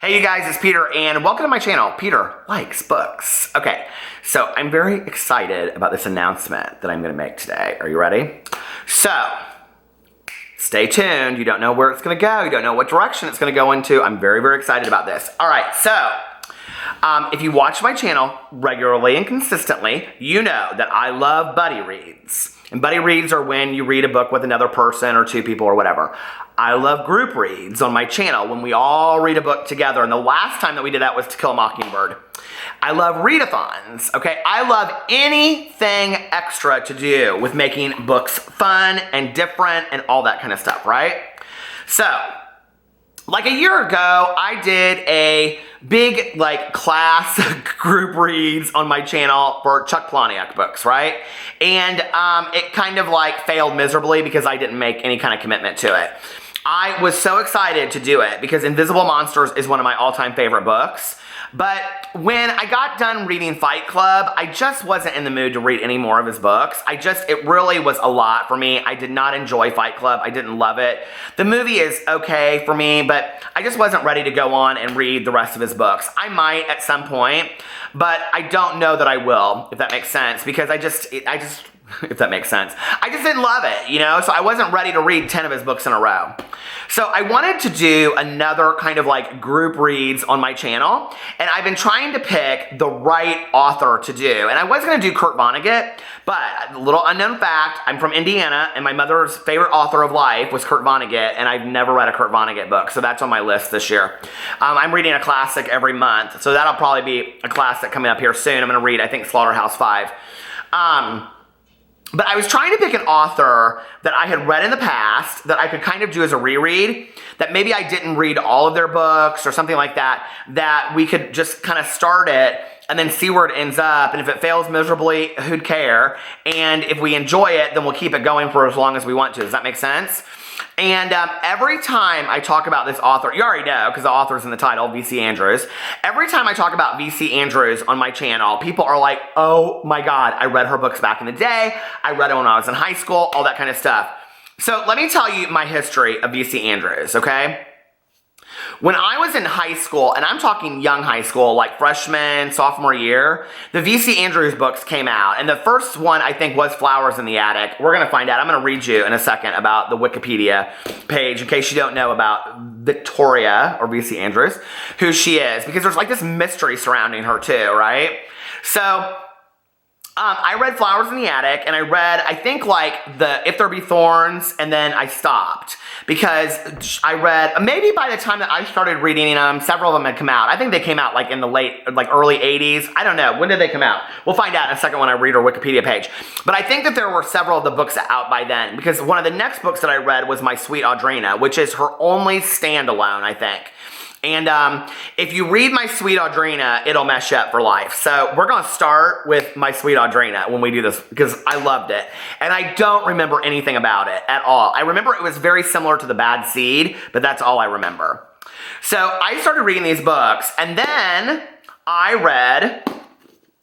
Hey you guys, it's Peter and welcome to my channel, Peter Likes Books. Okay, so I'm very excited about this announcement that I'm gonna make today. Are you ready? So, stay tuned. You don't know where it's gonna go. You don't know what direction it's gonna go into. I'm very, very excited about this. All right, so, if you watch my channel regularly and consistently, you know that I love buddy reads. And buddy reads are when you read a book with another person or two people or whatever. I love group reads on my channel when we all read a book together. And the last time that we did that was To Kill a Mockingbird. I love readathons, okay? I love anything extra to do with making books fun and different and all that kind of stuff, right? So, like a year ago, I did a big class group reads on my channel for Chuck Palahniuk books, right? And it kind of failed miserably because I didn't make any kind of commitment to it. I was so excited to do it because Invisible Monsters is one of my all-time favorite books. But when I got done reading Fight Club, I just wasn't in the mood to read any more of his books. It really was a lot for me. I did not enjoy Fight Club. I didn't love it. The movie is okay for me, but I just wasn't ready to go on and read the rest of his books. I might at some point, but I don't know that I will, if that makes sense, because if that makes sense. I just didn't love it, you know? So I wasn't ready to read 10 of his books in a row. So I wanted to do another kind of group reads on my channel, and I've been trying to pick the right author to do. And I was gonna do Kurt Vonnegut, but a little unknown fact, I'm from Indiana, and my mother's favorite author of life was Kurt Vonnegut, and I've never read a Kurt Vonnegut book, so that's on my list this year. I'm reading a classic every month, so that'll probably be a classic coming up here soon. I'm gonna read, I think, Slaughterhouse-Five. But I was trying to pick an author that I had read in the past that I could kind of do as a reread, that maybe I didn't read all of their books or something like that, that we could just kind of start it and then see where it ends up. And if it fails miserably, who'd care? And if we enjoy it, then we'll keep it going for as long as we want to. Does that make sense? And every time I talk about this author, you already know because the author's in the title, Vc Andrews. Every time I talk about Vc Andrews on my channel, people are like, oh my God, I read her books back in the day. I read it when I was in high school, all that kind of stuff. So let me tell you my history of Vc Andrews, okay? When I was in high school, and I'm talking young high school, like freshman, sophomore year, the Vc Andrews books came out. And the first one, I think, was Flowers in the Attic. We're going to find out. I'm going to read you in a second about the Wikipedia page, in case you don't know about Victoria, or Vc Andrews, who she is. Because there's this mystery surrounding her too, right? So I read Flowers in the Attic, and I read, I think, the If There Be Thorns, and then I stopped. Because I read, maybe by the time that I started reading them, several of them had come out. I think they came out in the early 80s. I don't know. When did they come out? We'll find out in a second when I read her Wikipedia page. But I think that there were several of the books out by then. Because one of the next books that I read was My Sweet Audrina, which is her only standalone, I think. And if you read My Sweet Audrina, it'll mess you up for life. So we're going to start with My Sweet Audrina when we do this because I loved it. And I don't remember anything about it at all. I remember it was very similar to The Bad Seed, but that's all I remember. So I started reading these books, and then I read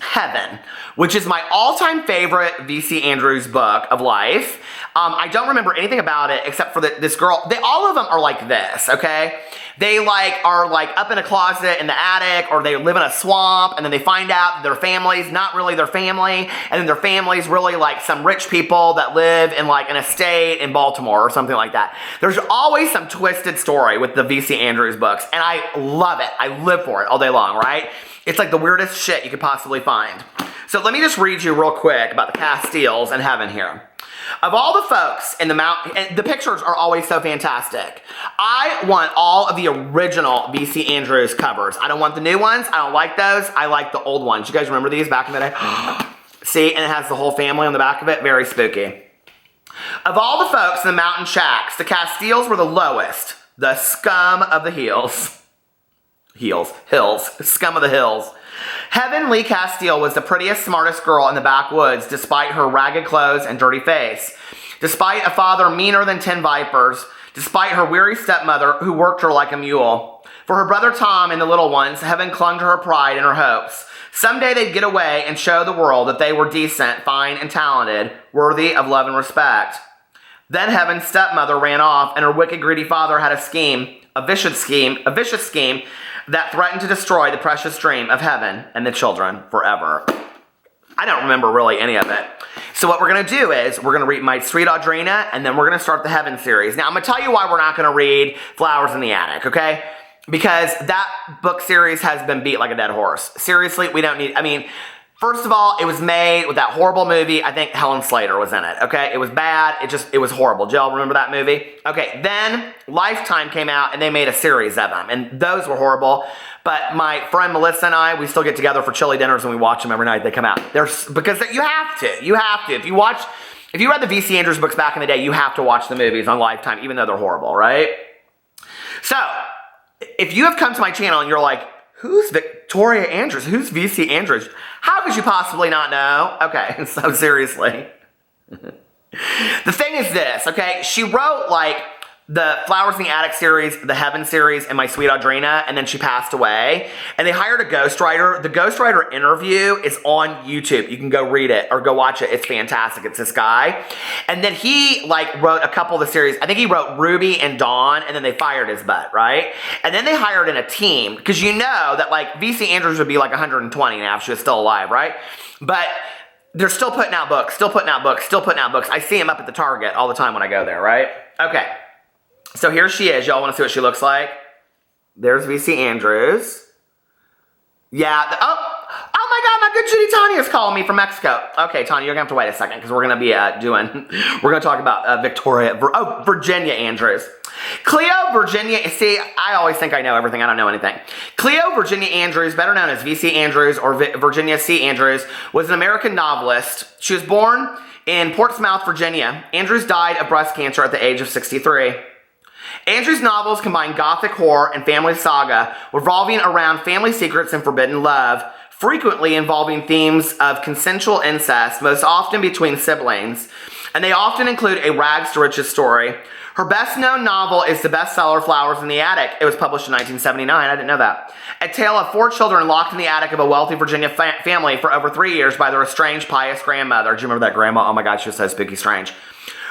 Heaven, which is my all-time favorite Vc Andrews book of life. I don't remember anything about it except for this girl. All of them are like this, okay? They are up in a closet in the attic, or they live in a swamp, and then they find out that their family's not really their family, and then their family's really some rich people that live in an estate in Baltimore or something like that. There's always some twisted story with the Vc Andrews books, and I love it. I live for it all day long, right? It's the weirdest shit you could possibly find. So let me just read you real quick about the Castiles and Heaven here. Of all the folks in the mountain, and the pictures are always so fantastic. I want all of the original Vc Andrews covers. I don't want the new ones. I don't like those. I like the old ones. You guys remember these back in the day? See, and it has the whole family on the back of it. Very spooky. Of all the folks in the mountain shacks, the Castiles were the lowest. The scum of the hills. Scum of the hills. Heaven Lee Castile was the prettiest, smartest girl in the backwoods, despite her ragged clothes and dirty face. Despite a father meaner than 10 vipers. Despite her weary stepmother, who worked her like a mule. For her brother Tom and the little ones, Heaven clung to her pride and her hopes. Someday they'd get away and show the world that they were decent, fine, and talented, worthy of love and respect. Then Heaven's stepmother ran off, and her wicked, greedy father had a vicious scheme that threaten to destroy the precious dream of heaven and the children forever. I don't remember really any of it. So what we're going to do is we're going to read My Sweet Audrina, and then we're going to start the Heaven series. Now, I'm going to tell you why we're not going to read Flowers in the Attic, okay? Because that book series has been beat like a dead horse. Seriously, we don't need, I mean, first of all, it was made with that horrible movie. I think Helen Slater was in it, okay? It was bad. It was horrible. Do y'all remember that movie? Okay, then Lifetime came out, and they made a series of them, and those were horrible. But my friend Melissa and I, we still get together for chili dinners, and we watch them every night they come out. Because you have to. You have to. If you read the Vc Andrews books back in the day, you have to watch the movies on Lifetime, even though they're horrible, right? So, if you have come to my channel and you're like, who's Victoria Andrews? Who's Vc Andrews? How could you possibly not know? Okay, so seriously. The thing is this, okay? She wrote like the Flowers in the Attic series, the Heaven series, and My Sweet Audrina, and then she passed away. And they hired a ghostwriter. The ghostwriter interview is on YouTube. You can go read it or go watch it. It's fantastic. It's this guy. And then he like wrote a couple of the series. I think he wrote Ruby and Dawn, and then they fired his butt, right? And then they hired in a team, because you know that like Vc Andrews would be like 120 now if she was still alive, right? But they're still putting out books, still putting out books, still putting out books. I see them up at the Target all the time when I go there, right? Okay. So here she is. Y'all want to see what she looks like? There's Vc Andrews. Yeah. Oh my God, my good Judy Tanya is calling me from Mexico. Okay, Tanya, you're going to have to wait a second because we're going to be we're going to talk about Virginia Andrews. Cleo Virginia, see, I always think I know everything. I don't know anything. Cleo Virginia Andrews, better known as Vc Andrews or Virginia C. Andrews, was an American novelist. She was born in Portsmouth, Virginia. Andrews died of breast cancer at the age of 63. Andrews' novels combine gothic horror and family saga, revolving around family secrets and forbidden love, frequently involving themes of consensual incest, most often between siblings, and they often include a rags to riches story. Her best-known novel is the bestseller Flowers in the Attic. It was published in 1979. I didn't know that. A tale of 4 children locked in the attic of a wealthy Virginia family for over 3 years by their estranged, pious grandmother. Do you remember that grandma? Oh my God, she was so spooky strange.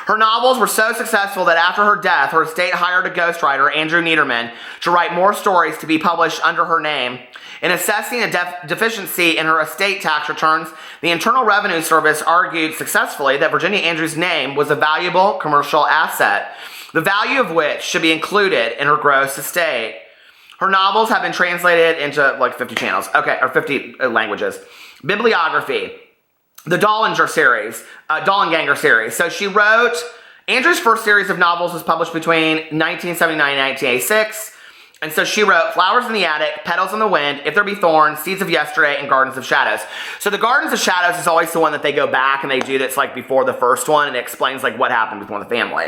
Her novels were so successful that after her death, her estate hired a ghostwriter, Andrew Niederman, to write more stories to be published under her name. In assessing a deficiency in her estate tax returns, the Internal Revenue Service argued successfully that Virginia Andrews' name was a valuable commercial asset, the value of which should be included in her gross estate. Her novels have been translated into like 50 channels, okay, or 50 languages. Bibliography. The Dollinger series, Dollanganger series. So she wrote, Andrews' first series of novels was published between 1979 and 1986. And so she wrote Flowers in the Attic, Petals in the Wind, If There Be Thorns, Seeds of Yesterday, and Gardens of Shadows. So the Gardens of Shadows is always the one that they go back and they do that's like before the first one, and it explains like what happened before the family.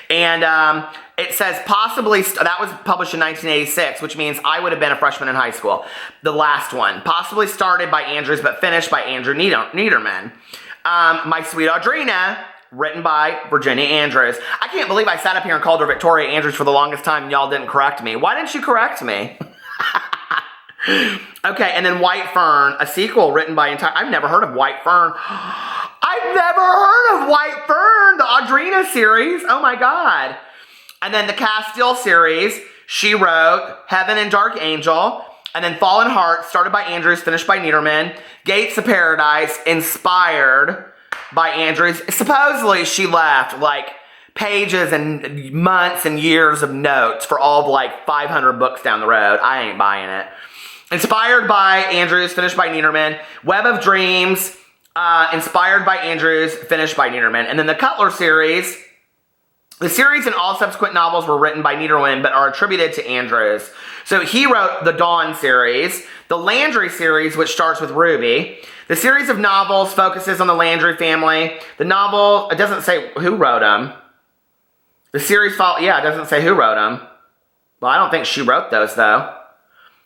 And it says possibly, that was published in 1986, which means I would have been a freshman in high school. The last one. Possibly started by Andrews, but finished by Andrew Niederman. My Sweet Audrina, written by Virginia Andrews. I can't believe I sat up here and called her Victoria Andrews for the longest time and y'all didn't correct me. Why didn't you correct me? Okay, and then White Fern, a sequel written by I've never heard of White Fern. I've never heard of White Fern, the Audrina series. Oh my God. And then the Castile series, she wrote Heaven and Dark Angel, and then Fallen Heart, started by Andrews, finished by Niederman. Gates of Paradise, inspired by Andrews. Supposedly she left like pages and months and years of notes for all of like 500 books down the road. I ain't buying it. Inspired by Andrews, finished by Niederman. Web of Dreams, inspired by Andrews, finished by Niederman. And then the Cutler series. The series and all subsequent novels were written by Niederman, but are attributed to Andrews. So he wrote the Dawn series, the Landry series, which starts with Ruby. The series of novels focuses on the Landry family. The novel, it doesn't say who wrote them. The series, it doesn't say who wrote them. Well, I don't think she wrote those, though.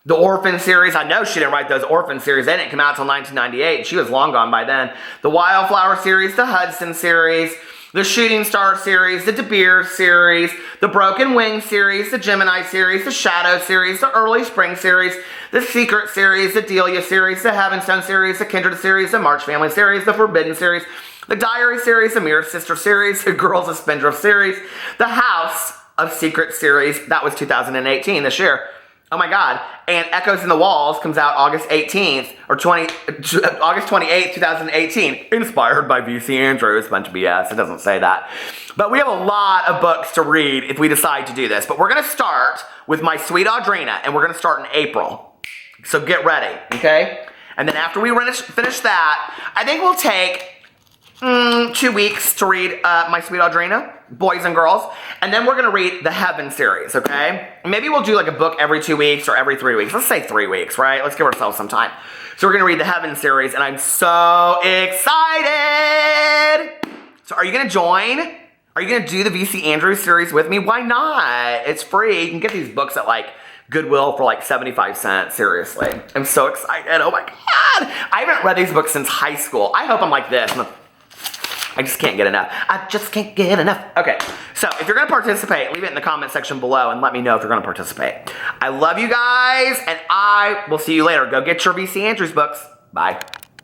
The Orphan series, I know she didn't write those Orphan series. They didn't come out until 1998. She was long gone by then. The Wildflower series, the Hudson series, the Shooting Star series, the De Beers series, the Broken Wing series, the Gemini series, the Shadow series, the Early Spring series, the Secret series, the Delia series, the Heavenstone series, the Kindred series, the March Family series, the Forbidden series, the Diary series, the Mirror Sister series, the Girls of Spindrift series, the House of Secret series, that was 2018 this year, Oh my God. And Echoes in the Walls comes out August 18th, or August 28th, 2018. Inspired by Vc Andrews. Bunch of BS. It doesn't say that. But we have a lot of books to read if we decide to do this. But we're going to start with My Sweet Audrina, and we're going to start in April. So get ready, okay? And then after we finish that, I think we'll take 2 weeks to read My Sweet Audrina, boys and girls, and then we're going to read the Heaven series, okay? Maybe we'll do like a book every 2 weeks or every 3 weeks. Let's say 3 weeks, right? Let's give ourselves some time. So we're going to read the Heaven series, and I'm so excited! So are you going to join? Are you going to do the Vc Andrews series with me? Why not? It's free. You can get these books at like Goodwill for like 75 cents. Seriously. I'm so excited. Oh my God. I haven't read these books since high school. I hope I'm like this. I just can't get enough. I just can't get enough. Okay, so if you're going to participate, leave it in the comment section below and let me know if you're going to participate. I love you guys, and I will see you later. Go get your Vc Andrews books. Bye.